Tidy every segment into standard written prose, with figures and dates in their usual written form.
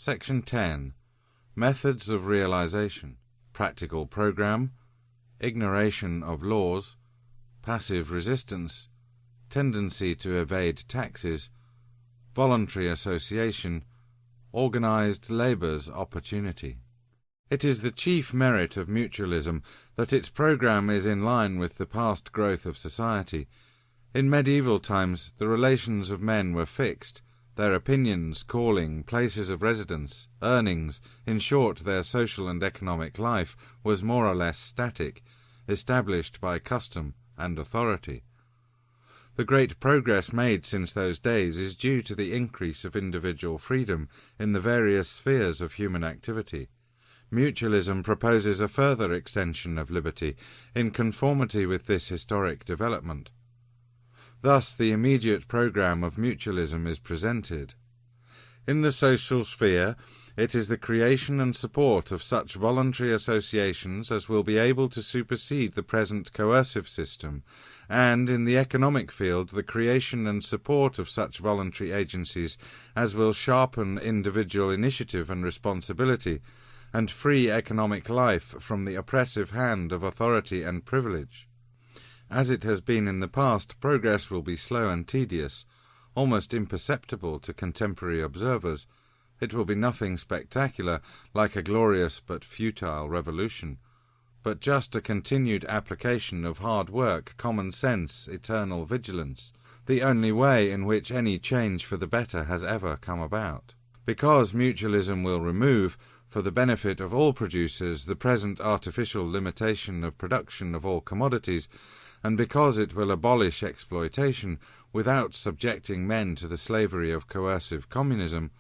Section 10. Methods of Realization, Practical Program, Ignoration of Laws, Passive Resistance, Tendency to Evade Taxes, Voluntary Association, Organized Labor's Opportunity. It is the chief merit of mutualism that its program is in line with the past growth of society. In medieval times, the relations of men were fixed. Their opinions, calling, places of residence, earnings, in short, their social and economic life, was more or less static, established by custom and authority. The great progress made since those days is due to the increase of individual freedom in the various spheres of human activity. Mutualism proposes a further extension of liberty in conformity with this historic development. Thus, the immediate program of mutualism is presented. In the social sphere, it is the creation and support of such voluntary associations as will be able to supersede the present coercive system, and in the economic field, the creation and support of such voluntary agencies as will sharpen individual initiative and responsibility, and free economic life from the oppressive hand of authority and privilege. As it has been in the past, progress will be slow and tedious, almost imperceptible to contemporary observers. It will be nothing spectacular, like a glorious but futile revolution, but just a continued application of hard work, common sense, eternal vigilance, the only way in which any change for the better has ever come about. Because mutualism will remove, for the benefit of all producers, the present artificial limitation of production of all commodities, and because it will abolish exploitation without subjecting men to the slavery of coercive communism,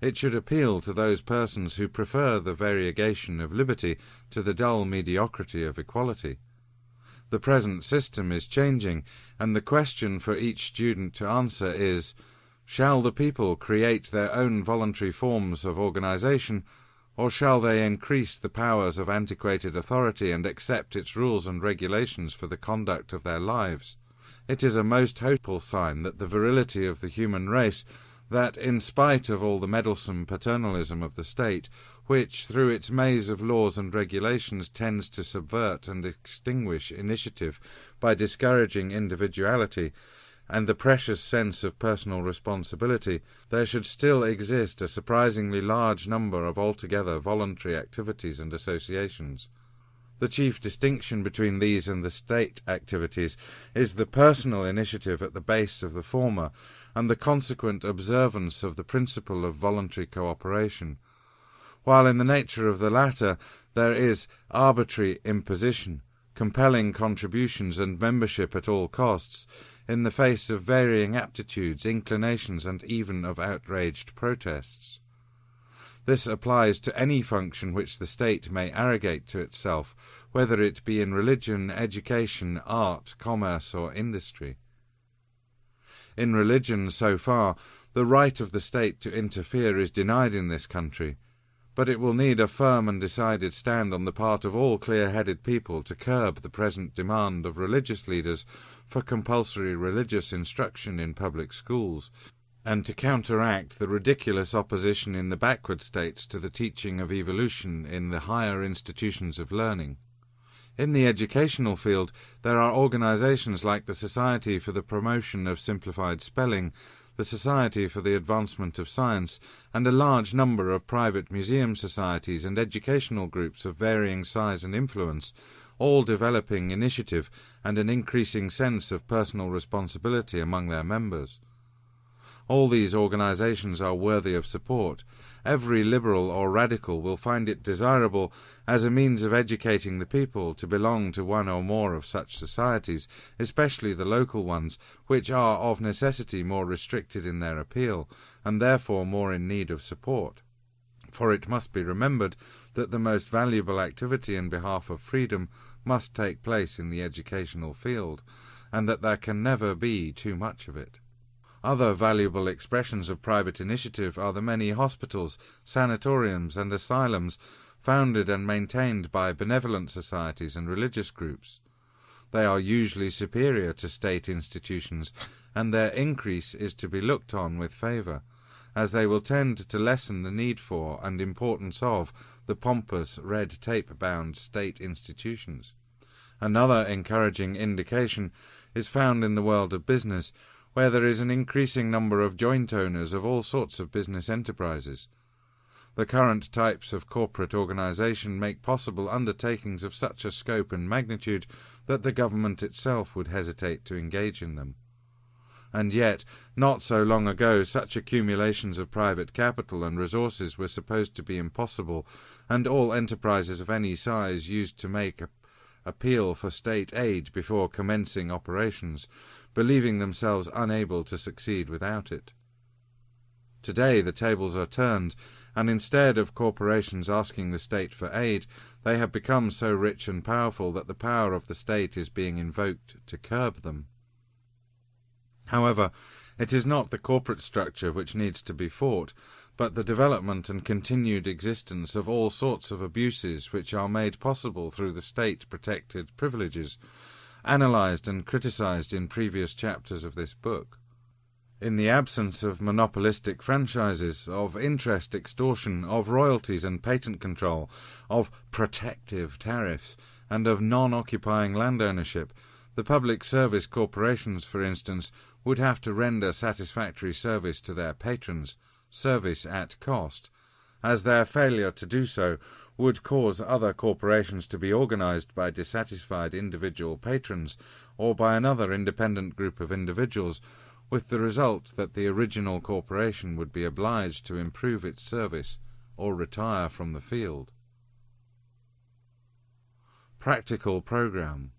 it should appeal to those persons who prefer the variegation of liberty to the dull mediocrity of equality. The present system is changing, and the question for each student to answer is, shall the people create their own voluntary forms of organization, or shall they increase the powers of antiquated authority and accept its rules and regulations for the conduct of their lives? It is a most hopeful sign that the virility of the human race, that in spite of all the meddlesome paternalism of the state, which through its maze of laws and regulations tends to subvert and extinguish initiative by discouraging individuality and the precious sense of personal responsibility, there should still exist a surprisingly large number of altogether voluntary activities and associations. The chief distinction between these and the state activities is the personal initiative at the base of the former, and the consequent observance of the principle of voluntary cooperation, while in the nature of the latter there is arbitrary imposition, compelling contributions and membership at all costs, in the face of varying aptitudes, inclinations, and even of outraged protests. This applies to any function which the state may arrogate to itself, whether it be in religion, education, art, commerce, or industry. In religion, so far, the right of the state to interfere is denied in this country, but it will need a firm and decided stand on the part of all clear-headed people to curb the present demand of religious leaders for compulsory religious instruction in public schools, and to counteract the ridiculous opposition in the backward states to the teaching of evolution in the higher institutions of learning. In the educational field, there are organizations like the Society for the Promotion of Simplified Spelling, the Society for the Advancement of Science, and a large number of private museum societies and educational groups of varying size and influence, all developing initiative and an increasing sense of personal responsibility among their members. All these organizations are worthy of support. Every liberal or radical will find it desirable, as a means of educating the people, to belong to one or more of such societies, especially the local ones, which are of necessity more restricted in their appeal, and therefore more in need of support. For it must be remembered that the most valuable activity in behalf of freedom must take place in the educational field, and that there can never be too much of it. Other valuable expressions of private initiative are the many hospitals, sanatoriums, and asylums founded and maintained by benevolent societies and religious groups. They are usually superior to state institutions, and their increase is to be looked on with favour, as they will tend to lessen the need for and importance of the pompous, red tape-bound state institutions. Another encouraging indication is found in the world of business, where there is an increasing number of joint owners of all sorts of business enterprises. The current types of corporate organisation make possible undertakings of such a scope and magnitude that the government itself would hesitate to engage in them. And yet, not so long ago, such accumulations of private capital and resources were supposed to be impossible, and all enterprises of any size used to make appeal for state aid before commencing operations, believing themselves unable to succeed without it. Today the tables are turned, and instead of corporations asking the state for aid, they have become so rich and powerful that the power of the state is being invoked to curb them. However, it is not the corporate structure which needs to be fought, but the development and continued existence of all sorts of abuses which are made possible through the state-protected privileges, analysed and criticised in previous chapters of this book. In the absence of monopolistic franchises, of interest extortion, of royalties and patent control, of protective tariffs, and of non-occupying land ownership, the public service corporations, for instance, would have to render satisfactory service to their patrons, service at cost, as their failure to do so would cause other corporations to be organised by dissatisfied individual patrons or by another independent group of individuals, with the result that the original corporation would be obliged to improve its service or retire from the field. Practical Programme.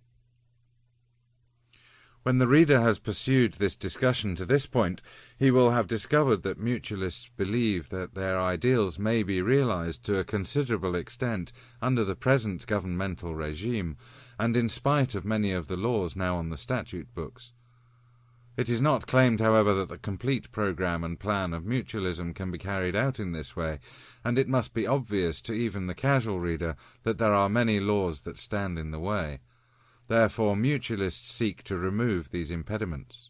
When the reader has pursued this discussion to this point, he will have discovered that mutualists believe that their ideals may be realized to a considerable extent under the present governmental regime, and in spite of many of the laws now on the statute books. It is not claimed, however, that the complete programme and plan of mutualism can be carried out in this way, and it must be obvious to even the casual reader that there are many laws that stand in the way. Therefore, mutualists seek to remove these impediments.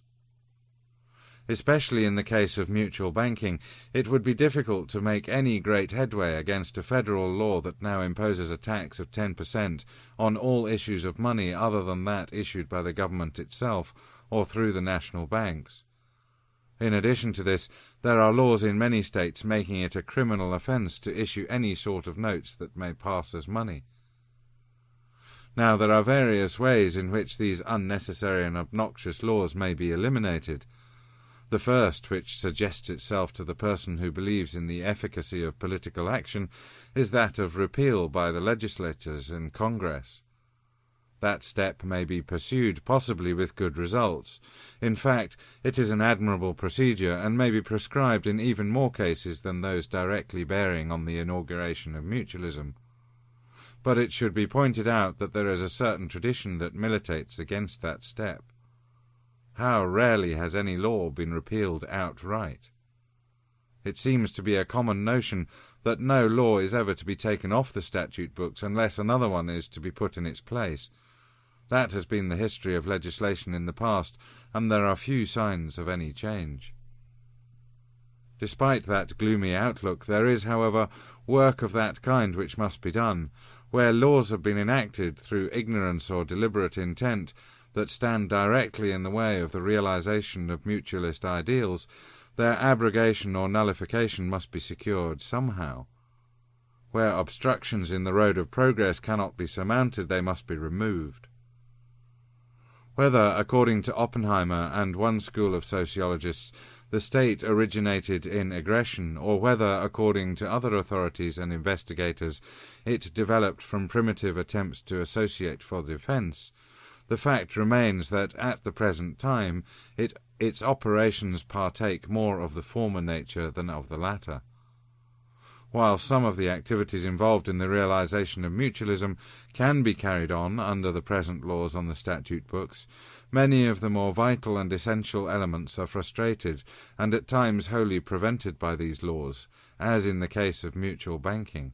Especially in the case of mutual banking, it would be difficult to make any great headway against a federal law that now imposes a tax of 10% on all issues of money other than that issued by the government itself or through the national banks. In addition to this, there are laws in many states making it a criminal offence to issue any sort of notes that may pass as money. Now, there are various ways in which these unnecessary and obnoxious laws may be eliminated. The first, which suggests itself to the person who believes in the efficacy of political action, is that of repeal by the legislatures and Congress. That step may be pursued, possibly with good results. In fact, it is an admirable procedure, and may be prescribed in even more cases than those directly bearing on the inauguration of mutualism. But it should be pointed out that there is a certain tradition that militates against that step. How rarely has any law been repealed outright? It seems to be a common notion that no law is ever to be taken off the statute books unless another one is to be put in its place. That has been the history of legislation in the past, and there are few signs of any change. Despite that gloomy outlook, there is, however, work of that kind which must be done, where laws have been enacted through ignorance or deliberate intent that stand directly in the way of the realization of mutualist ideals. Their abrogation or nullification must be secured somehow. Where obstructions in the road of progress cannot be surmounted, they must be removed. Whether, according to Oppenheimer and one school of sociologists, the state originated in aggression, or whether, according to other authorities and investigators, it developed from primitive attempts to associate for defence, the fact remains that, at the present time, its operations partake more of the former nature than of the latter. While some of the activities involved in the realization of mutualism can be carried on under the present laws on the statute books, many of the more vital and essential elements are frustrated and at times wholly prevented by these laws, as in the case of mutual banking.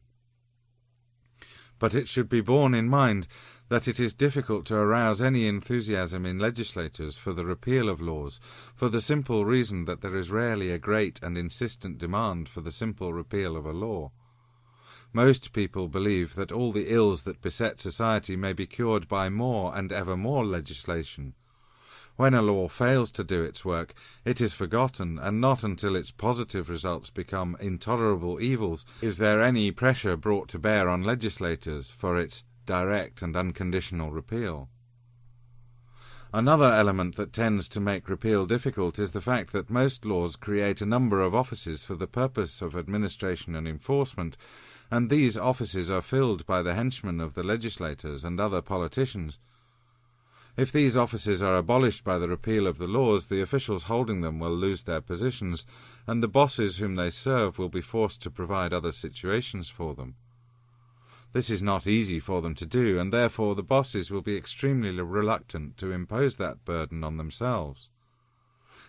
But it should be borne in mind that it is difficult to arouse any enthusiasm in legislators for the repeal of laws, for the simple reason that there is rarely a great and insistent demand for the simple repeal of a law. Most people believe that all the ills that beset society may be cured by more and ever more legislation. When a law fails to do its work, it is forgotten, and not until its positive results become intolerable evils is there any pressure brought to bear on legislators for its direct and unconditional repeal. Another element that tends to make repeal difficult is the fact that most laws create a number of offices for the purpose of administration and enforcement, and these offices are filled by the henchmen of the legislators and other politicians. If these offices are abolished by the repeal of the laws, the officials holding them will lose their positions, and the bosses whom they serve will be forced to provide other situations for them. This is not easy for them to do, and therefore the bosses will be extremely reluctant to impose that burden on themselves.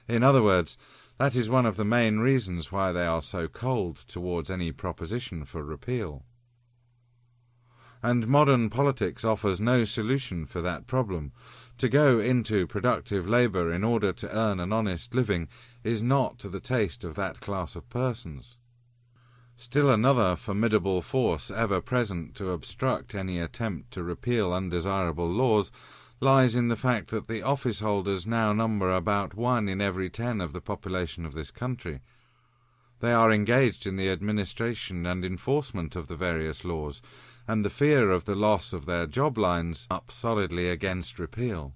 In other words, that is one of the main reasons why they are so cold towards any proposition for repeal. And modern politics offers no solution for that problem. To go into productive labour in order to earn an honest living is not to the taste of that class of persons. Still another formidable force ever present to obstruct any attempt to repeal undesirable laws lies in the fact that the office holders now number about 1 in every 10 of the population of this country. They are engaged in the administration and enforcement of the various laws, and the fear of the loss of their job lines up solidly against repeal.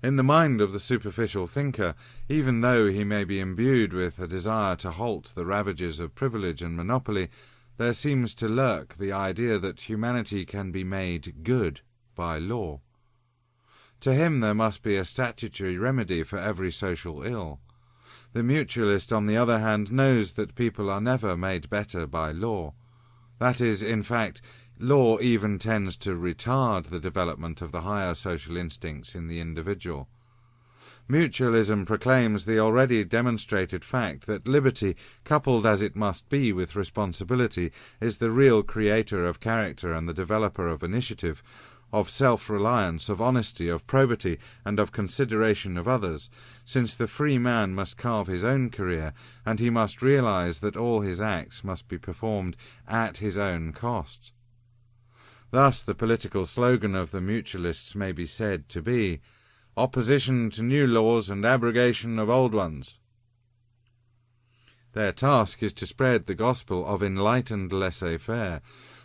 In the mind of the superficial thinker, even though he may be imbued with a desire to halt the ravages of privilege and monopoly, there seems to lurk the idea that humanity can be made good by law. To him there must be a statutory remedy for every social ill. The mutualist, on the other hand, knows that people are never made better by law. That is, in fact, law even tends to retard the development of the higher social instincts in the individual. Mutualism proclaims the already demonstrated fact that liberty, coupled as it must be with responsibility, is the real creator of character and the developer of initiative, of self-reliance, of honesty, of probity, and of consideration of others, since the free man must carve his own career, and he must realize that all his acts must be performed at his own cost. Thus the political slogan of the mutualists may be said to be, "Opposition to new laws and abrogation of old ones." Their task is to spread the gospel of enlightened laissez-faire,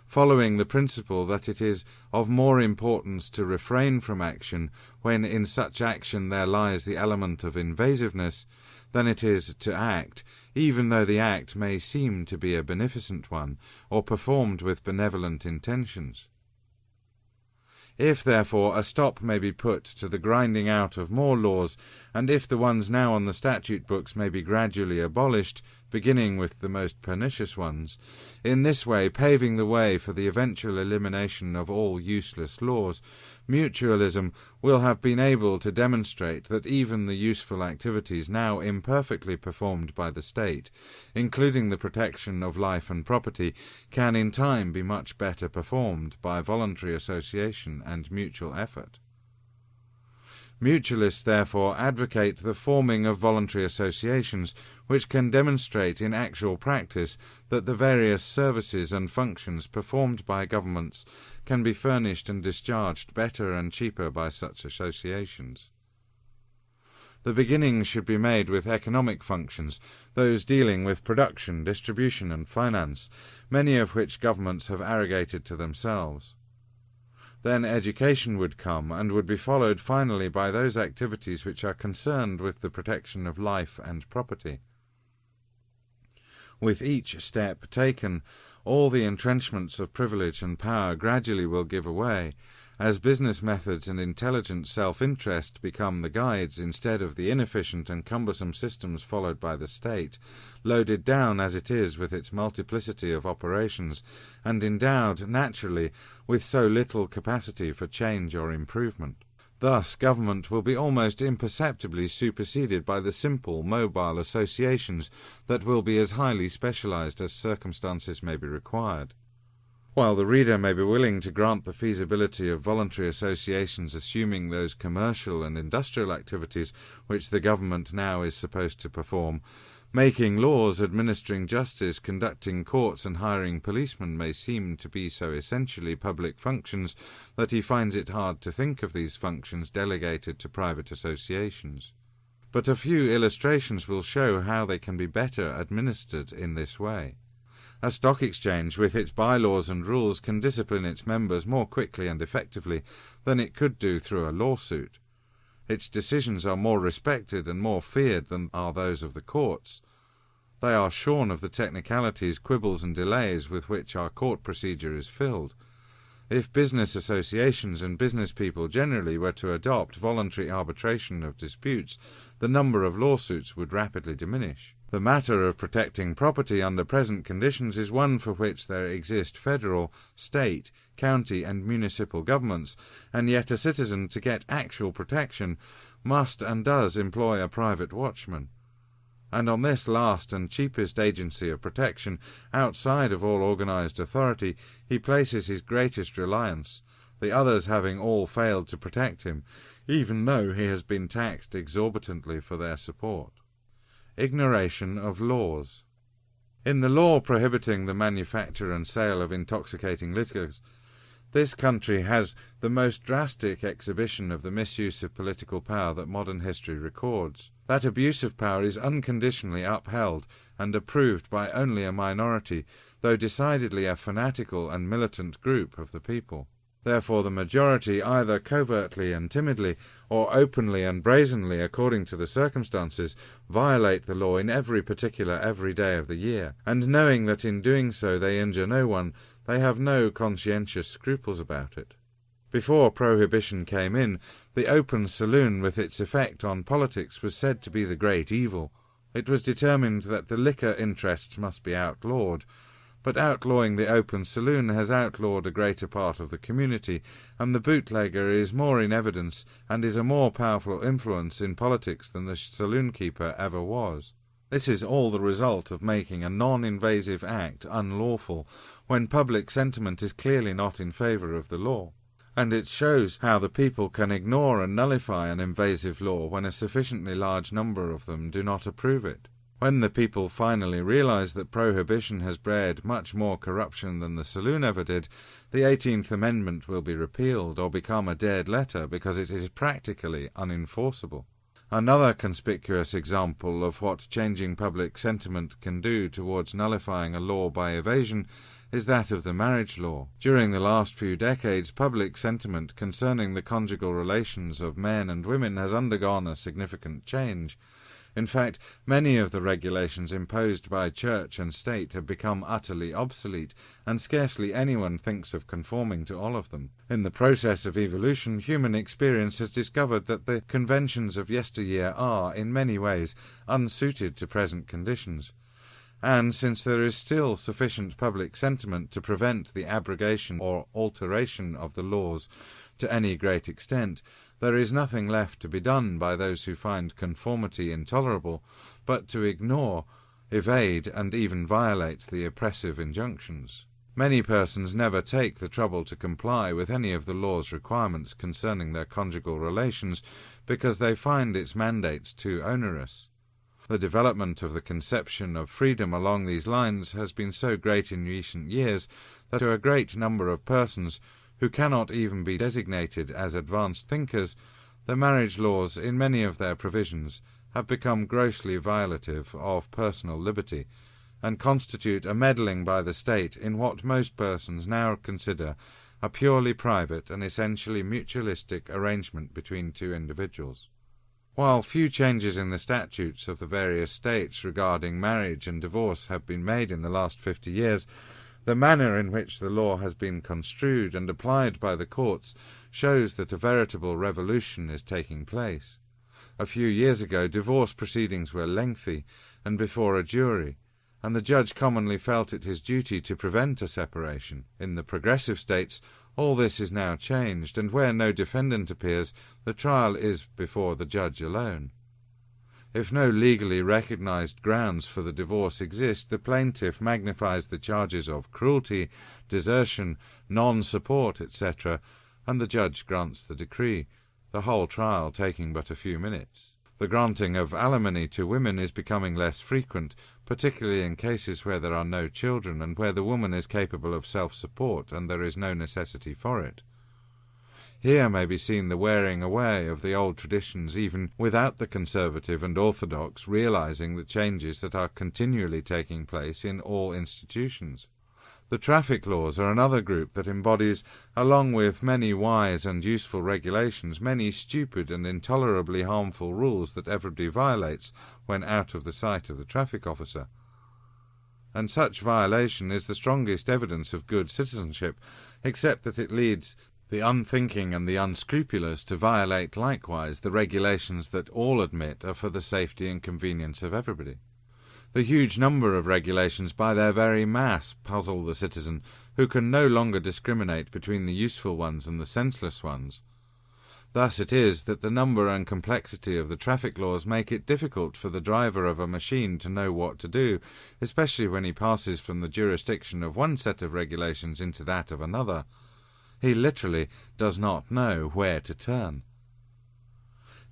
following the principle that it is of more importance to refrain from action when in such action there lies the element of invasiveness than it is to act, even though the act may seem to be a beneficent one, or performed with benevolent intentions. If, therefore, a stop may be put to the grinding out of more laws, and if the ones now on the statute books may be gradually abolished, beginning with the most pernicious ones, in this way paving the way for the eventual elimination of all useless laws, mutualism will have been able to demonstrate that even the useful activities now imperfectly performed by the state, including the protection of life and property, can in time be much better performed by voluntary association and mutual effort. Mutualists therefore advocate the forming of voluntary associations which can demonstrate in actual practice that the various services and functions performed by governments can be furnished and discharged better and cheaper by such associations. The beginning should be made with economic functions, those dealing with production, distribution and finance, many of which governments have arrogated to themselves. Then education would come, and would be followed finally by those activities which are concerned with the protection of life and property. With each step taken, all the entrenchments of privilege and power gradually will give way, as business methods and intelligent self-interest become the guides instead of the inefficient and cumbersome systems followed by the state, loaded down as it is with its multiplicity of operations, and endowed naturally with so little capacity for change or improvement. Thus government will be almost imperceptibly superseded by the simple, mobile associations that will be as highly specialized as circumstances may be required. While the reader may be willing to grant the feasibility of voluntary associations assuming those commercial and industrial activities which the government now is supposed to perform, making laws, administering justice, conducting courts, and hiring policemen may seem to be so essentially public functions that he finds it hard to think of these functions delegated to private associations. But a few illustrations will show how they can be better administered in this way. A stock exchange, with its bylaws and rules, can discipline its members more quickly and effectively than it could do through a lawsuit. Its decisions are more respected and more feared than are those of the courts. They are shorn of the technicalities, quibbles, and delays with which our court procedure is filled. If business associations and business people generally were to adopt voluntary arbitration of disputes, the number of lawsuits would rapidly diminish. The matter of protecting property under present conditions is one for which there exist federal, state, county, and municipal governments, and yet a citizen, to get actual protection, must and does employ a private watchman. And on this last and cheapest agency of protection, outside of all organized authority, he places his greatest reliance, the others having all failed to protect him, even though he has been taxed exorbitantly for their support. Ignoration of laws. In the law prohibiting the manufacture and sale of intoxicating liquors, this country has the most drastic exhibition of the misuse of political power that modern history records. That abuse of power is unconditionally upheld and approved by only a minority, though decidedly a fanatical and militant group of the people. Therefore the majority, either covertly and timidly, or openly and brazenly according to the circumstances, violate the law in every particular every day of the year, and knowing that in doing so they injure no one, they have no conscientious scruples about it. Before prohibition came in, the open saloon with its effect on politics was said to be the great evil. It was determined that the liquor interests must be outlawed, but outlawing the open saloon has outlawed a greater part of the community, and the bootlegger is more in evidence and is a more powerful influence in politics than the saloon-keeper ever was. This is all the result of making a non-invasive act unlawful, when public sentiment is clearly not in favour of the law. And it shows how the people can ignore and nullify an invasive law when a sufficiently large number of them do not approve it. When the people finally realize that prohibition has bred much more corruption than the saloon ever did, the 18th Amendment will be repealed or become a dead letter because it is practically unenforceable. Another conspicuous example of what changing public sentiment can do towards nullifying a law by evasion is that of the marriage law. During the last few decades, public sentiment concerning the conjugal relations of men and women has undergone a significant change. In fact, many of the regulations imposed by church and state have become utterly obsolete, and scarcely anyone thinks of conforming to all of them. In the process of evolution, human experience has discovered that the conventions of yesteryear are, in many ways, unsuited to present conditions. And since there is still sufficient public sentiment to prevent the abrogation or alteration of the laws to any great extent, there is nothing left to be done by those who find conformity intolerable but to ignore, evade, and even violate the oppressive injunctions. Many persons never take the trouble to comply with any of the law's requirements concerning their conjugal relations because they find its mandates too onerous. The development of the conception of freedom along these lines has been so great in recent years that to a great number of persons who cannot even be designated as advanced thinkers, the marriage laws in many of their provisions have become grossly violative of personal liberty, and constitute a meddling by the state in what most persons now consider a purely private and essentially mutualistic arrangement between two individuals. While few changes in the statutes of the various states regarding marriage and divorce have been made in the last 50 years, the manner in which the law has been construed and applied by the courts shows that a veritable revolution is taking place. A few years ago, divorce proceedings were lengthy and before a jury, and the judge commonly felt it his duty to prevent a separation. In the progressive states, all this is now changed, and where no defendant appears, the trial is before the judge alone. If no legally recognized grounds for the divorce exist, the plaintiff magnifies the charges of cruelty, desertion, non-support, etc., and the judge grants the decree, the whole trial taking but a few minutes. The granting of alimony to women is becoming less frequent, particularly in cases where there are no children and where the woman is capable of self-support and there is no necessity for it. Here may be seen the wearing away of the old traditions even without the conservative and orthodox realizing the changes that are continually taking place in all institutions. The traffic laws are another group that embodies, along with many wise and useful regulations, many stupid and intolerably harmful rules that everybody violates when out of the sight of the traffic officer. And such violation is the strongest evidence of good citizenship, except that it leads the unthinking and the unscrupulous to violate likewise the regulations that all admit are for the safety and convenience of everybody. The huge number of regulations by their very mass puzzle the citizen, who can no longer discriminate between the useful ones and the senseless ones. Thus it is that the number and complexity of the traffic laws make it difficult for the driver of a machine to know what to do, especially when he passes from the jurisdiction of one set of regulations into that of another. He literally does not know where to turn.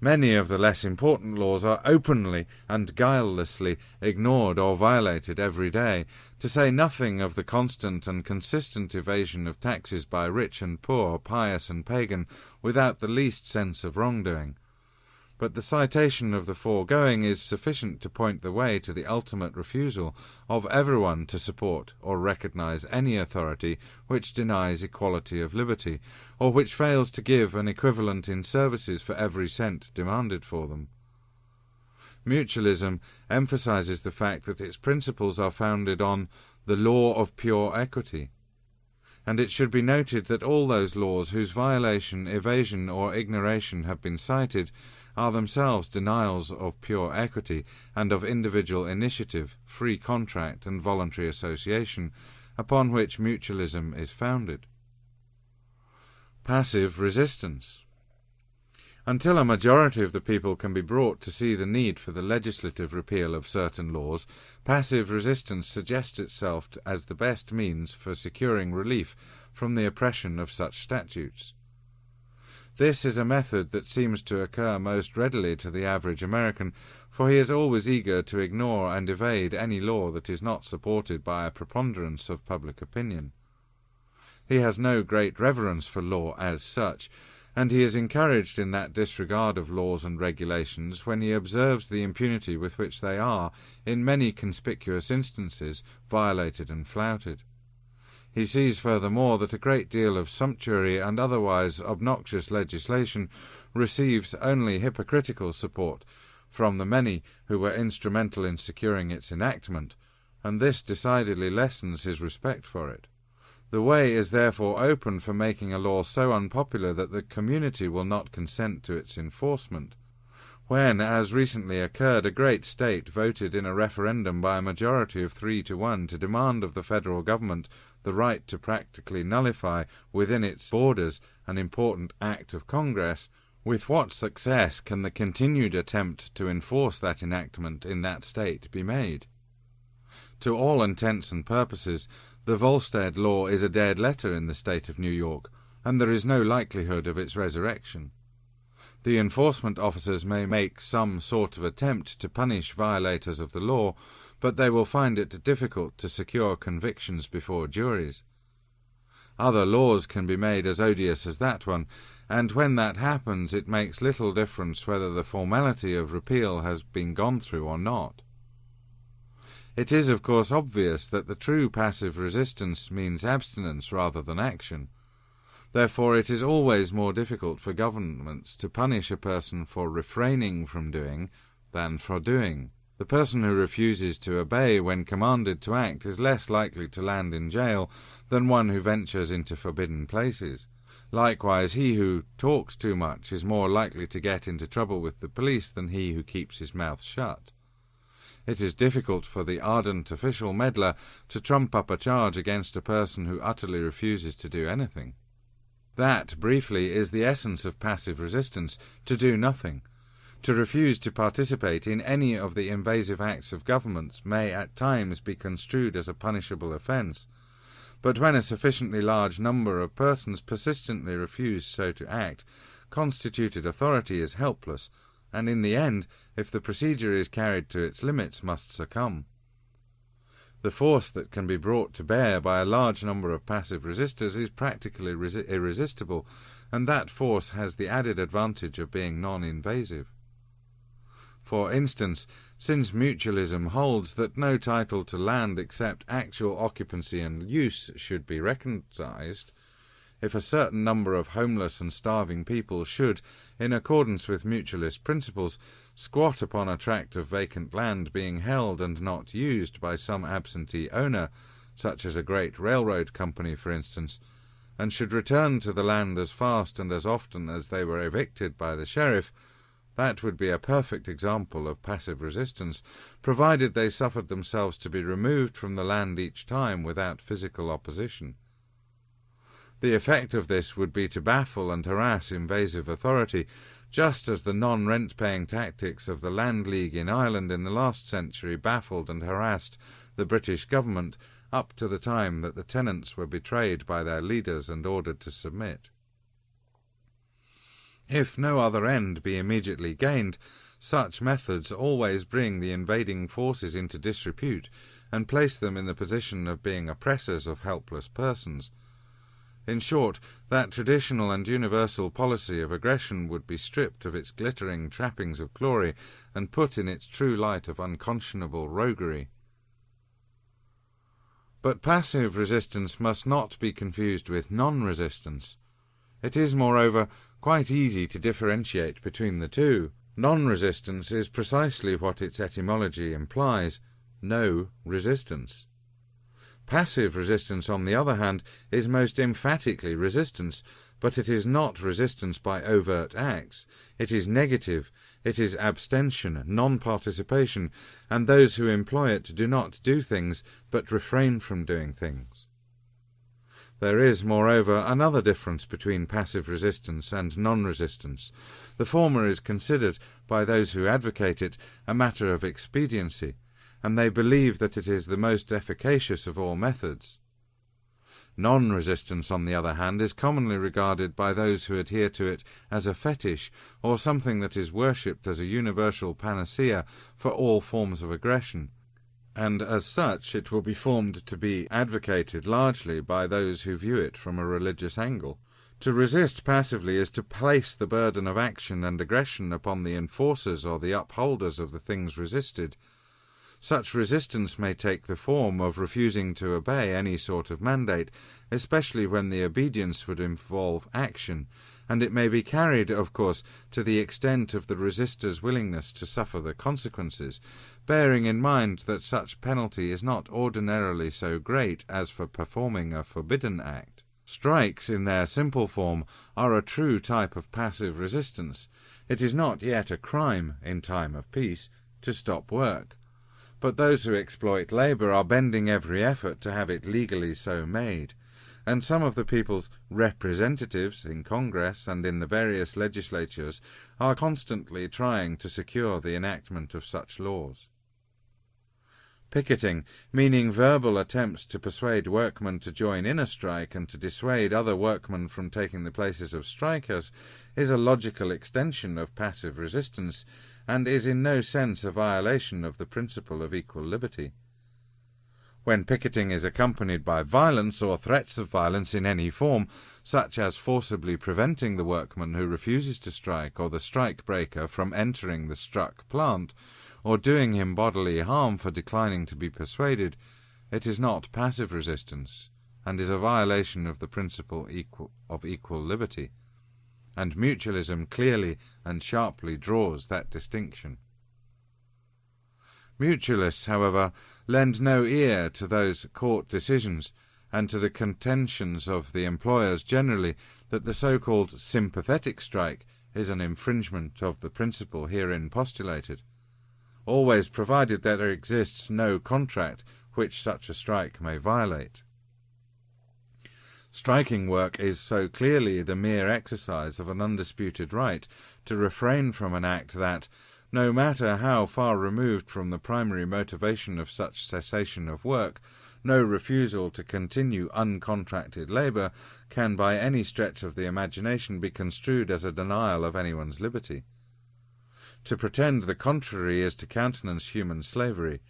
Many of the less important laws are openly and guilelessly ignored or violated every day, to say nothing of the constant and consistent evasion of taxes by rich and poor, pious and pagan, without the least sense of wrongdoing. But the citation of the foregoing is sufficient to point the way to the ultimate refusal of everyone to support or recognize any authority which denies equality of liberty, or which fails to give an equivalent in services for every cent demanded for them. Mutualism emphasizes the fact that its principles are founded on the law of pure equity, and it should be noted that all those laws whose violation, evasion, or ignoration have been cited are themselves denials of pure equity and of individual initiative, free contract, and voluntary association, upon which mutualism is founded. Passive resistance. Until a majority of the people can be brought to see the need for the legislative repeal of certain laws, passive resistance suggests itself as the best means for securing relief from the oppression of such statutes. This is a method that seems to occur most readily to the average American, for he is always eager to ignore and evade any law that is not supported by a preponderance of public opinion. He has no great reverence for law as such, and he is encouraged in that disregard of laws and regulations when he observes the impunity with which they are, in many conspicuous instances, violated and flouted. He sees furthermore that a great deal of sumptuary and otherwise obnoxious legislation receives only hypocritical support from the many who were instrumental in securing its enactment, and this decidedly lessens his respect for it. The way is therefore open for making a law so unpopular that the community will not consent to its enforcement. When, as recently occurred, a great state voted in a referendum by a majority of 3-1 to demand of the federal government the right to practically nullify within its borders an important act of Congress, with what success can the continued attempt to enforce that enactment in that state be made? To all intents and purposes, the Volstead law is a dead letter in the state of New York, and there is no likelihood of its resurrection. The enforcement officers may make some sort of attempt to punish violators of the law, but they will find it difficult to secure convictions before juries. Other laws can be made as odious as that one, and when that happens it makes little difference whether the formality of repeal has been gone through or not. It is, of course, obvious that the true passive resistance means abstinence rather than action. Therefore it is always more difficult for governments to punish a person for refraining from doing than for doing. The person who refuses to obey when commanded to act is less likely to land in jail than one who ventures into forbidden places. Likewise, he who talks too much is more likely to get into trouble with the police than he who keeps his mouth shut. It is difficult for the ardent official meddler to trump up a charge against a person who utterly refuses to do anything. That, briefly, is the essence of passive resistance, to do nothing. To refuse to participate in any of the invasive acts of government may at times be construed as a punishable offence, but when a sufficiently large number of persons persistently refuse so to act, constituted authority is helpless, and in the end, if the procedure is carried to its limits, must succumb. The force that can be brought to bear by a large number of passive resistors is practically irresistible, and that force has the added advantage of being non-invasive. For instance, since mutualism holds that no title to land except actual occupancy and use should be recognized, if a certain number of homeless and starving people should, in accordance with mutualist principles, squat upon a tract of vacant land being held and not used by some absentee owner, such as a great railroad company, for instance, and should return to the land as fast and as often as they were evicted by the sheriff, that would be a perfect example of passive resistance, provided they suffered themselves to be removed from the land each time without physical opposition. The effect of this would be to baffle and harass invasive authority, just as the non-rent-paying tactics of the Land League in Ireland in the last century baffled and harassed the British government up to the time that the tenants were betrayed by their leaders and ordered to submit. If no other end be immediately gained, such methods always bring the invading forces into disrepute and place them in the position of being oppressors of helpless persons. In short, that traditional and universal policy of aggression would be stripped of its glittering trappings of glory and put in its true light of unconscionable roguery. But passive resistance must not be confused with non-resistance. It is, moreover, quite easy to differentiate between the two. Non-resistance is precisely what its etymology implies: no resistance. Passive resistance, on the other hand, is most emphatically resistance, but it is not resistance by overt acts. It is negative, it is abstention, non-participation, and those who employ it do not do things, but refrain from doing things. There is, moreover, another difference between passive resistance and non-resistance. The former is considered, by those who advocate it, a matter of expediency, and they believe that it is the most efficacious of all methods. Non-resistance, on the other hand, is commonly regarded by those who adhere to it as a fetish, or something that is worshipped as a universal panacea for all forms of aggression, and as such it will be formed to be advocated largely by those who view it from a religious angle. To resist passively is to place the burden of action and aggression upon the enforcers or the upholders of the things resisted. Such resistance may take the form of refusing to obey any sort of mandate, especially when the obedience would involve action, and it may be carried, of course, to the extent of the resistor's willingness to suffer the consequences, bearing in mind that such penalty is not ordinarily so great as for performing a forbidden act. Strikes, in their simple form, are a true type of passive resistance. It is not yet a crime, in time of peace, to stop work, but those who exploit labour are bending every effort to have it legally so made, and some of the people's representatives in Congress and in the various legislatures are constantly trying to secure the enactment of such laws. Picketing, meaning verbal attempts to persuade workmen to join in a strike and to dissuade other workmen from taking the places of strikers, is a logical extension of passive resistance, and is in no sense a violation of the principle of equal liberty. When picketing is accompanied by violence or threats of violence in any form, such as forcibly preventing the workman who refuses to strike or the strike-breaker from entering the struck plant, or doing him bodily harm for declining to be persuaded, it is not passive resistance, and is a violation of the principle of equal liberty, and mutualism clearly and sharply draws that distinction. Mutualists, however, lend no ear to those court decisions and to the contentions of the employers generally that the so-called sympathetic strike is an infringement of the principle herein postulated, always provided that there exists no contract which such a strike may violate. Striking work is so clearly the mere exercise of an undisputed right to refrain from an act that, no matter how far removed from the primary motivation of such cessation of work, no refusal to continue uncontracted labour can by any stretch of the imagination be construed as a denial of anyone's liberty. To pretend the contrary is to countenance human slavery,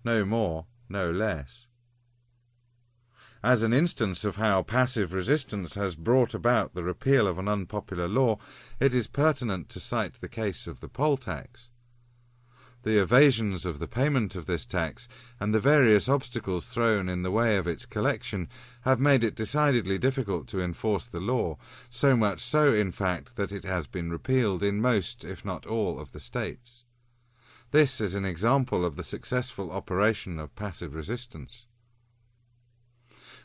no more, no less. As an instance of how passive resistance has brought about the repeal of an unpopular law, it is pertinent to cite the case of the poll tax. The evasions of the payment of this tax and the various obstacles thrown in the way of its collection have made it decidedly difficult to enforce the law, so much so, in fact, that it has been repealed in most, if not all, of the states. This is an example of the successful operation of passive resistance.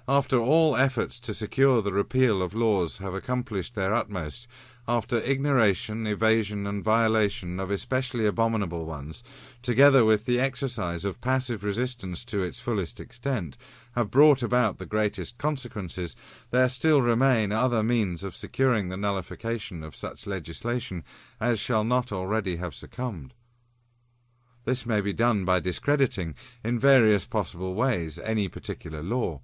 After all efforts to secure the repeal of laws have accomplished their utmost, after ignoration, evasion, and violation of especially abominable ones, together with the exercise of passive resistance to its fullest extent, have brought about the greatest consequences, there still remain other means of securing the nullification of such legislation as shall not already have succumbed. This may be done by discrediting, in various possible ways, any particular law.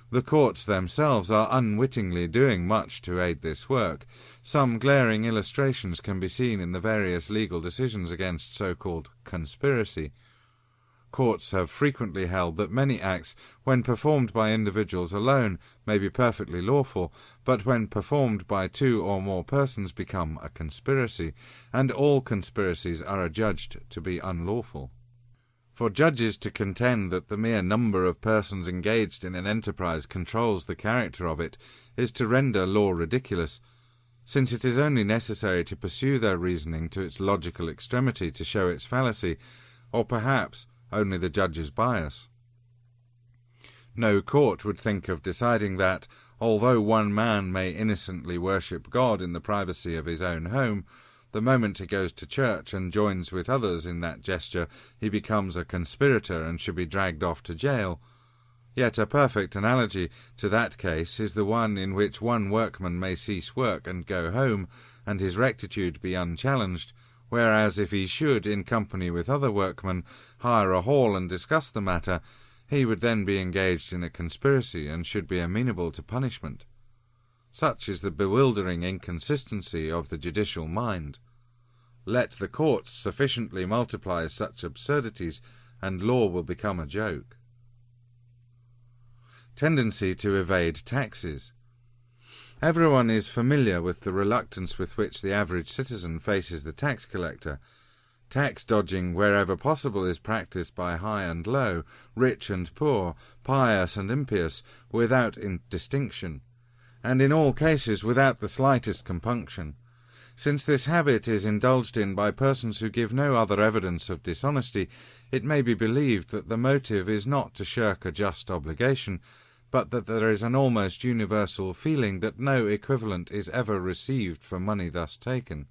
The courts themselves are unwittingly doing much to aid this work. Some glaring illustrations can be seen in the various legal decisions against so-called conspiracy. Courts have frequently held that many acts, when performed by individuals alone, may be perfectly lawful, but when performed by two or more persons become a conspiracy, and all conspiracies are adjudged to be unlawful. For judges to contend that the mere number of persons engaged in an enterprise controls the character of it is to render law ridiculous, since it is only necessary to pursue their reasoning to its logical extremity to show its fallacy, or perhaps only the judge's bias. No court would think of deciding that, although one man may innocently worship God in the privacy of his own home, the moment he goes to church and joins with others in that gesture, he becomes a conspirator and should be dragged off to jail. Yet a perfect analogy to that case is the one in which one workman may cease work and go home, and his rectitude be unchallenged, whereas if he should, in company with other workmen, hire a hall and discuss the matter, he would then be engaged in a conspiracy and should be amenable to punishment. Such is the bewildering inconsistency of the judicial mind. Let the courts sufficiently multiply such absurdities, and law will become a joke. Tendency to evade taxes. Everyone is familiar with the reluctance with which the average citizen faces the tax collector. Tax dodging wherever possible is practised by high and low, rich and poor, pious and impious, without distinction, and in all cases without the slightest compunction. Since this habit is indulged in by persons who give no other evidence of dishonesty, it may be believed that the motive is not to shirk a just obligation, but that there is an almost universal feeling that no equivalent is ever received for money thus taken.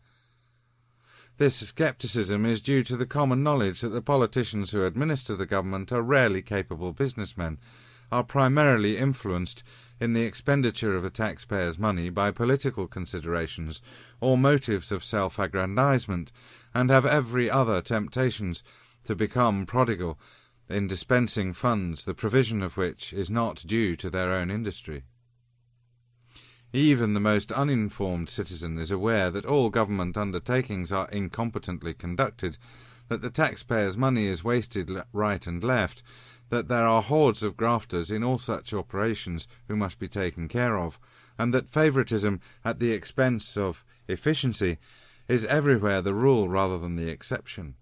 This scepticism is due to the common knowledge that the politicians who administer the government are rarely capable businessmen, are primarily influenced in the expenditure of the taxpayers' money by political considerations or motives of self-aggrandizement, and have every other temptations to become prodigal in dispensing funds the provision of which is not due to their own industry. Even the most uninformed citizen is aware that all government undertakings are incompetently conducted, that the taxpayers' money is wasted right and left, that there are hordes of grafters in all such operations who must be taken care of, and that favouritism at the expense of efficiency is everywhere the rule rather than the exception.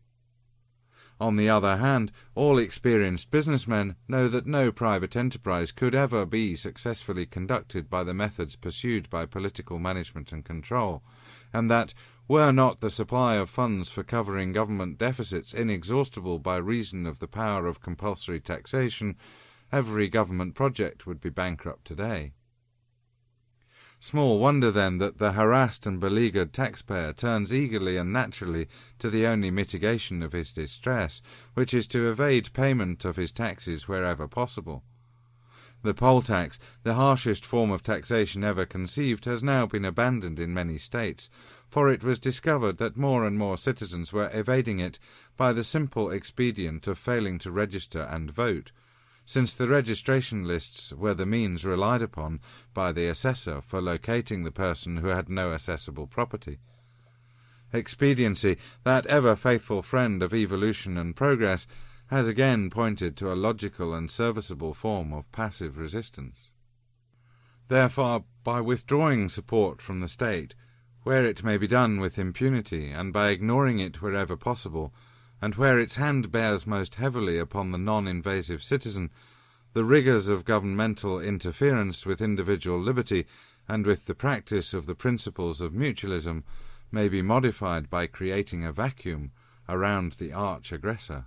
On the other hand, all experienced businessmen know that no private enterprise could ever be successfully conducted by the methods pursued by political management and control, and that, were not the supply of funds for covering government deficits inexhaustible by reason of the power of compulsory taxation, every government project would be bankrupt today. Small wonder, then, that the harassed and beleaguered taxpayer turns eagerly and naturally to the only mitigation of his distress, which is to evade payment of his taxes wherever possible. The poll tax, the harshest form of taxation ever conceived, has now been abandoned in many states, for it was discovered that more and more citizens were evading it by the simple expedient of failing to register and vote, since the registration lists were the means relied upon by the assessor for locating the person who had no assessable property. Expediency, that ever-faithful friend of evolution and progress, has again pointed to a logical and serviceable form of passive resistance. Therefore, by withdrawing support from the state, where it may be done with impunity, and by ignoring it wherever possible, and where its hand bears most heavily upon the non-invasive citizen, the rigours of governmental interference with individual liberty and with the practice of the principles of mutualism may be modified by creating a vacuum around the arch-aggressor.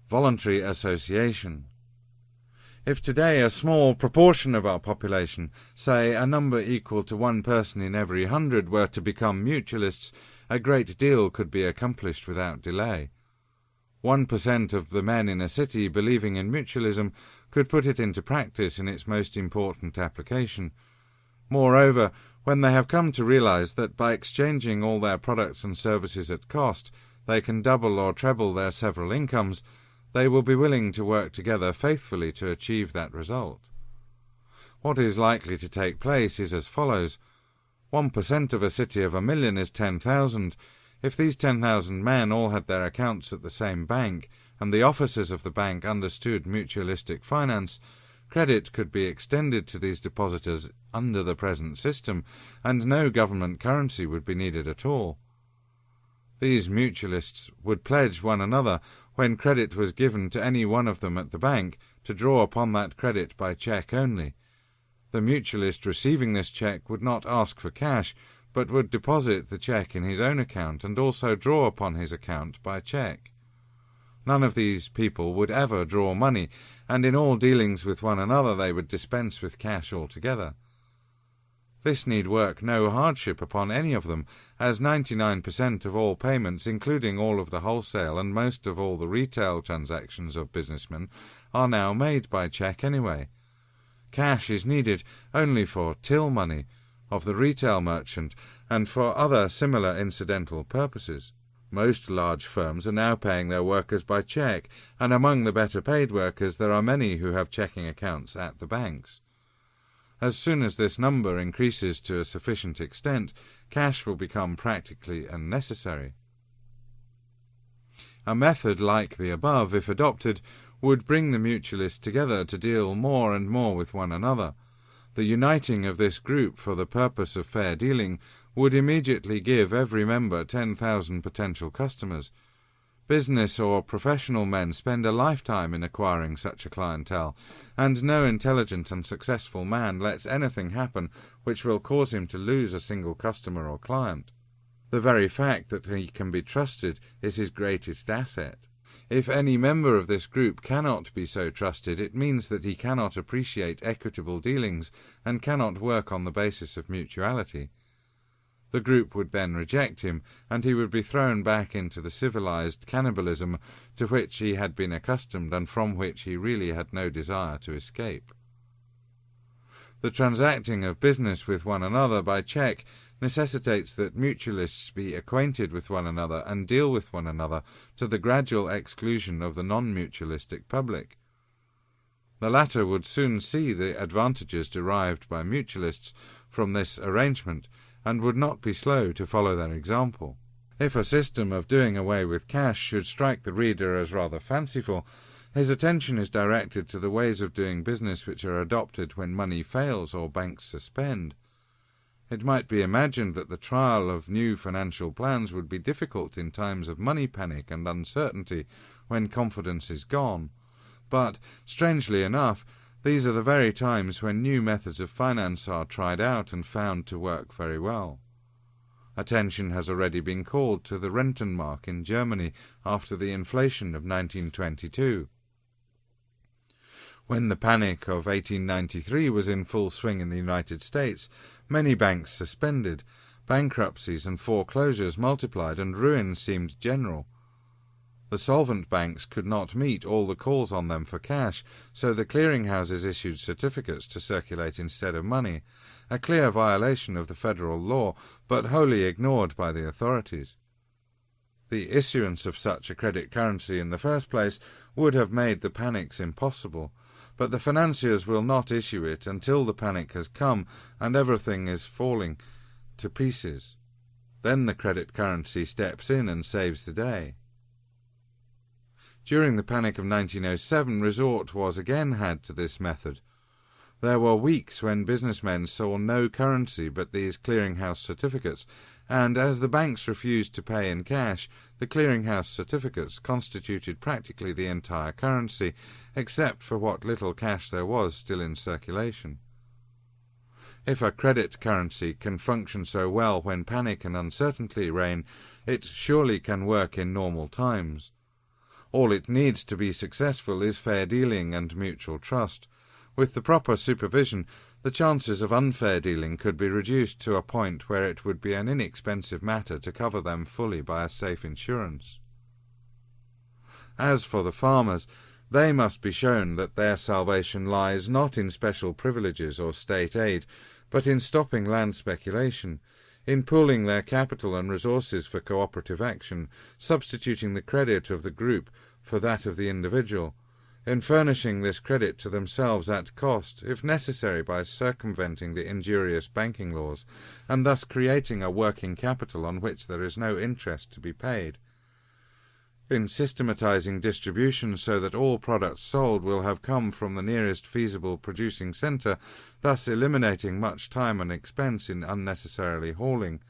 Voluntary association. If today a small proportion of our population, say a number equal to 1 person in every 100, were to become mutualists, a great deal could be accomplished without delay. 1% of the men in a city believing in mutualism could put it into practice in its most important application. Moreover, when they have come to realize that by exchanging all their products and services at cost, they can double or treble their several incomes, they will be willing to work together faithfully to achieve that result. What is likely to take place is as follows. 1% of a city of 1 million is 10,000. If these 10,000 men all had their accounts at the same bank, and the officers of the bank understood mutualistic finance, credit could be extended to these depositors under the present system, and no government currency would be needed at all. These mutualists would pledge one another, when credit was given to any one of them at the bank, to draw upon that credit by cheque only. The mutualist receiving this cheque would not ask for cash, but would deposit the cheque in his own account and also draw upon his account by cheque. None of these people would ever draw money, and in all dealings with one another they would dispense with cash altogether. This need work no hardship upon any of them, as 99% of all payments, including all of the wholesale and most of all the retail transactions of businessmen, are now made by cheque anyway. Cash is needed only for till money of the retail merchant and for other similar incidental purposes. Most large firms are now paying their workers by cheque, and among the better paid workers there are many who have checking accounts at the banks. As soon as this number increases to a sufficient extent, cash will become practically unnecessary. A method like the above, if adopted, would bring the mutualists together to deal more and more with one another. The uniting of this group for the purpose of fair dealing would immediately give every member 10,000 potential customers. Business or professional men spend a lifetime in acquiring such a clientele, and no intelligent and successful man lets anything happen which will cause him to lose a single customer or client. The very fact that he can be trusted is his greatest asset. If any member of this group cannot be so trusted, it means that he cannot appreciate equitable dealings and cannot work on the basis of mutuality. The group would then reject him, and he would be thrown back into the civilized cannibalism to which he had been accustomed and from which he really had no desire to escape. The transacting of business with one another by cheque necessitates that mutualists be acquainted with one another and deal with one another to the gradual exclusion of the non-mutualistic public. The latter would soon see the advantages derived by mutualists from this arrangement, and would not be slow to follow their example. If a system of doing away with cash should strike the reader as rather fanciful, his attention is directed to the ways of doing business which are adopted when money fails or banks suspend. It might be imagined that the trial of new financial plans would be difficult in times of money panic and uncertainty, when confidence is gone. But, strangely enough, these are the very times when new methods of finance are tried out and found to work very well. Attention has already been called to the Rentenmark in Germany after the inflation of 1922. When the panic of 1893 was in full swing in the United States, many banks suspended, bankruptcies and foreclosures multiplied, and ruin seemed general. The solvent banks could not meet all the calls on them for cash, so the clearinghouses issued certificates to circulate instead of money, a clear violation of the federal law, but wholly ignored by the authorities. The issuance of such a credit currency in the first place would have made the panics impossible, but the financiers will not issue it until the panic has come and everything is falling to pieces. Then the credit currency steps in and saves the day. During the Panic of 1907, resort was again had to this method. There were weeks when businessmen saw no currency but these clearinghouse certificates, and as the banks refused to pay in cash, the clearinghouse certificates constituted practically the entire currency, except for what little cash there was still in circulation. If a credit currency can function so well when panic and uncertainty reign, it surely can work in normal times. All it needs to be successful is fair dealing and mutual trust. With the proper supervision, the chances of unfair dealing could be reduced to a point where it would be an inexpensive matter to cover them fully by a safe insurance. As for the farmers, they must be shown that their salvation lies not in special privileges or state aid, but in stopping land speculation, in pooling their capital and resources for cooperative action, substituting the credit of the group for that of the individual, in furnishing this credit to themselves at cost, if necessary by circumventing the injurious banking laws, and thus creating a working capital on which there is no interest to be paid, in systematizing distribution so that all products sold will have come from the nearest feasible producing centre, thus eliminating much time and expense in unnecessarily hauling,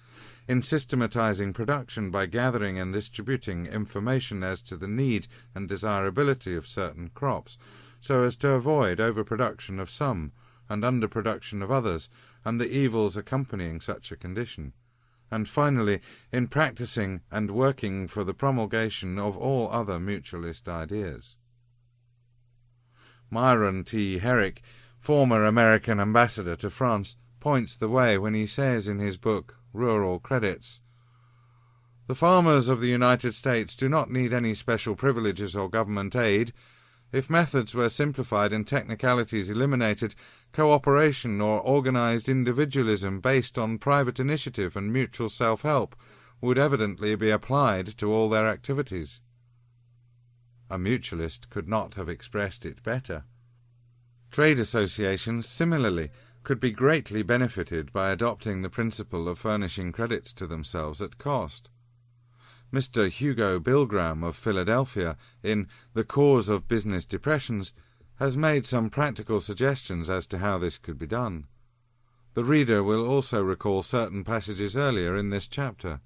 in systematizing production by gathering and distributing information as to the need and desirability of certain crops, so as to avoid overproduction of some and underproduction of others, and the evils accompanying such a condition, and finally in practicing and working for the promulgation of all other mutualist ideas. Myron T. Herrick, former American ambassador to France, points the way when he says in his book Rural Credits, "The farmers of the United States do not need any special privileges or government aid. If methods were simplified and technicalities eliminated, cooperation or organized individualism based on private initiative and mutual self-help would evidently be applied to all their activities." A mutualist could not have expressed it better. Trade associations, similarly, could be greatly benefited by adopting the principle of furnishing credits to themselves at cost. Mr. Hugo Bilgram of Philadelphia, in The Cause of Business Depressions, has made some practical suggestions as to how this could be done. The reader will also recall certain passages earlier in this chapter.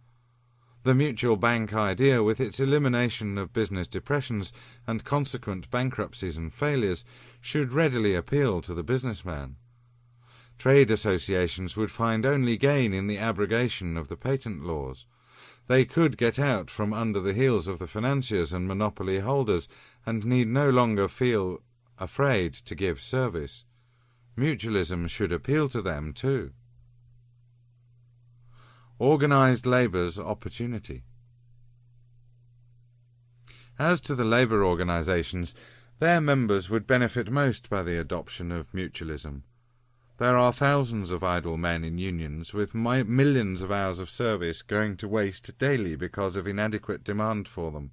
The mutual bank idea, with its elimination of business depressions and consequent bankruptcies and failures, should readily appeal to the businessman. Trade associations would find only gain in the abrogation of the patent laws. They could get out from under the heels of the financiers and monopoly holders, and need no longer feel afraid to give service. Mutualism should appeal to them too. Organised labour's opportunity. As to the labour organisations, their members would benefit most by the adoption of mutualism. There are thousands of idle men in unions, with millions of hours of service going to waste daily because of inadequate demand for them.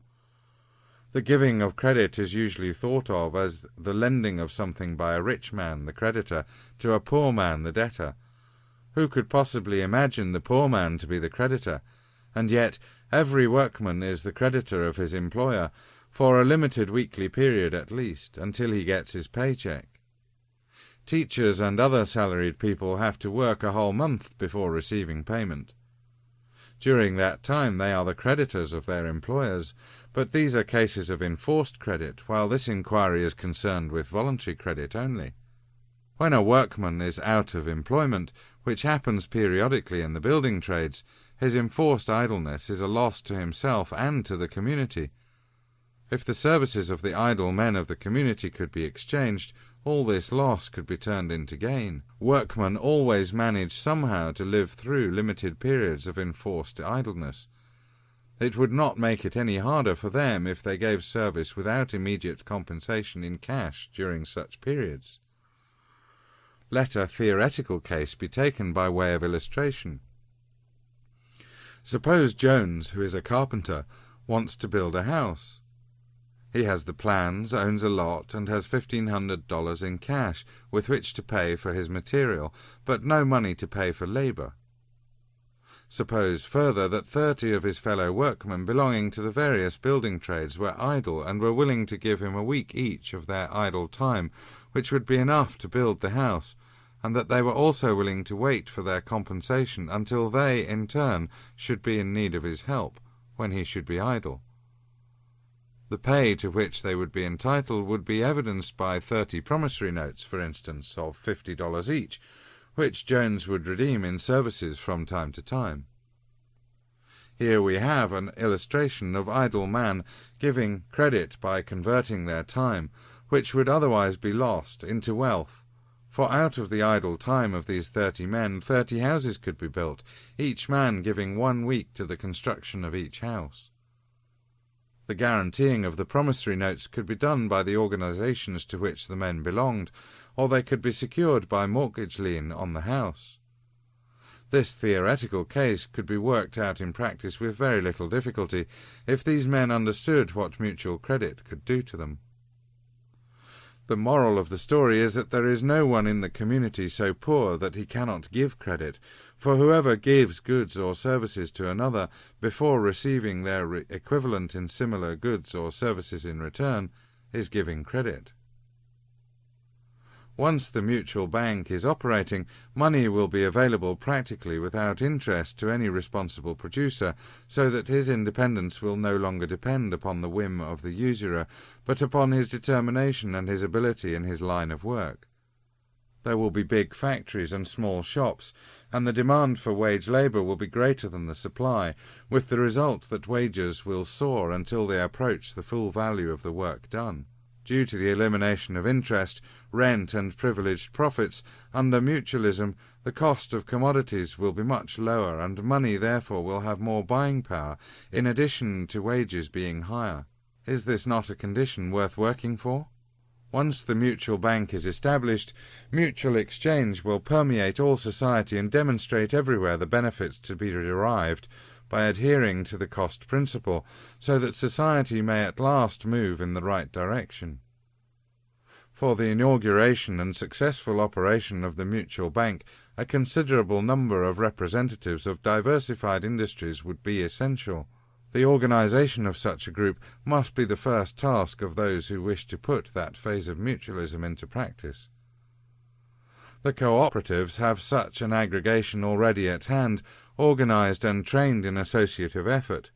The giving of credit is usually thought of as the lending of something by a rich man, the creditor, to a poor man, the debtor. Who could possibly imagine the poor man to be the creditor? And yet every workman is the creditor of his employer, for a limited weekly period at least, until he gets his paycheck. Teachers and other salaried people have to work a whole month before receiving payment. During that time they are the creditors of their employers, but these are cases of enforced credit, while this inquiry is concerned with voluntary credit only. When a workman is out of employment, which happens periodically in the building trades, his enforced idleness is a loss to himself and to the community. If the services of the idle men of the community could be exchanged, all this loss could be turned into gain. Workmen always manage somehow to live through limited periods of enforced idleness. It would not make it any harder for them if they gave service without immediate compensation in cash during such periods. Let a theoretical case be taken by way of illustration. Suppose Jones, who is a carpenter, wants to build a house. He has the plans, owns a lot, and has $1,500 in cash with which to pay for his material, but no money to pay for labour. Suppose further that 30 of his fellow workmen belonging to the various building trades were idle and were willing to give him a week each of their idle time, which would be enough to build the house, and that they were also willing to wait for their compensation until they, in turn, should be in need of his help, when he should be idle. The pay to which they would be entitled would be evidenced by 30 promissory notes, for instance, of $50 each, which Jones would redeem in services from time to time. Here we have an illustration of idle man giving credit by converting their time, which would otherwise be lost, into wealth, for out of the idle time of these 30 men 30 houses could be built, each man giving 1 week to the construction of each house. The guaranteeing of the promissory notes could be done by the organizations to which the men belonged, or they could be secured by mortgage lien on the house. This theoretical case could be worked out in practice with very little difficulty if these men understood what mutual credit could do to them. The moral of the story is that there is no one in the community so poor that he cannot give credit, for whoever gives goods or services to another before receiving their equivalent in similar goods or services in return is giving credit. Once the mutual bank is operating, money will be available practically without interest to any responsible producer, so that his independence will no longer depend upon the whim of the usurer, but upon his determination and his ability in his line of work. There will be big factories and small shops, and the demand for wage labour will be greater than the supply, with the result that wages will soar until they approach the full value of the work done. Due to the elimination of interest, rent and privileged profits, under mutualism the cost of commodities will be much lower, and money therefore will have more buying power, in addition to wages being higher. Is this not a condition worth working for? Once the mutual bank is established, mutual exchange will permeate all society and demonstrate everywhere the benefits to be derived by adhering to the cost principle, so that society may at last move in the right direction. For the inauguration and successful operation of the mutual bank, a considerable number of representatives of diversified industries would be essential. The organization of such a group must be the first task of those who wish to put that phase of mutualism into practice. The cooperatives have such an aggregation already at hand, organized and trained in associative effort.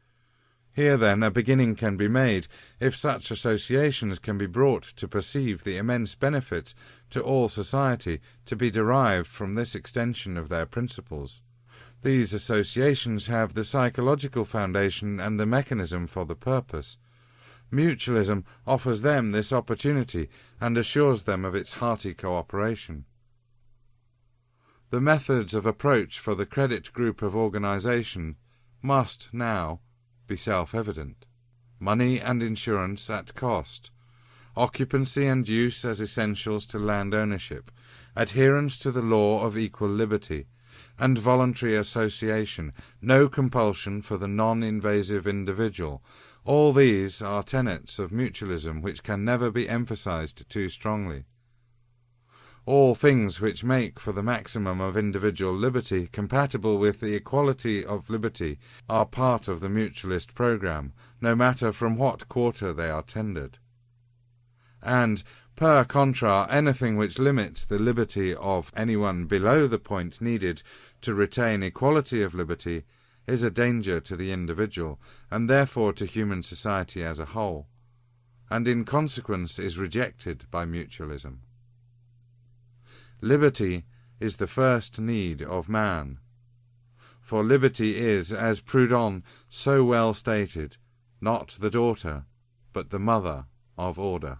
Here, then, a beginning can be made, if such associations can be brought to perceive the immense benefits to all society to be derived from this extension of their principles. These associations have the psychological foundation and the mechanism for the purpose. Mutualism offers them this opportunity and assures them of its hearty cooperation. The methods of approach for the credit group of organization must now be self-evident. Money and insurance at cost, occupancy and use as essentials to land ownership, adherence to the law of equal liberty, and voluntary association, no compulsion for the non-invasive individual. All these are tenets of mutualism which can never be emphasized too strongly. All things which make for the maximum of individual liberty, compatible with the equality of liberty, are part of the mutualist program, no matter from what quarter they are tendered. And, per contra, anything which limits the liberty of anyone below the point needed to retain equality of liberty is a danger to the individual, and therefore to human society as a whole, and in consequence is rejected by mutualism. Liberty is the first need of man, for liberty is, as Proudhon so well stated, not the daughter, but the mother of order.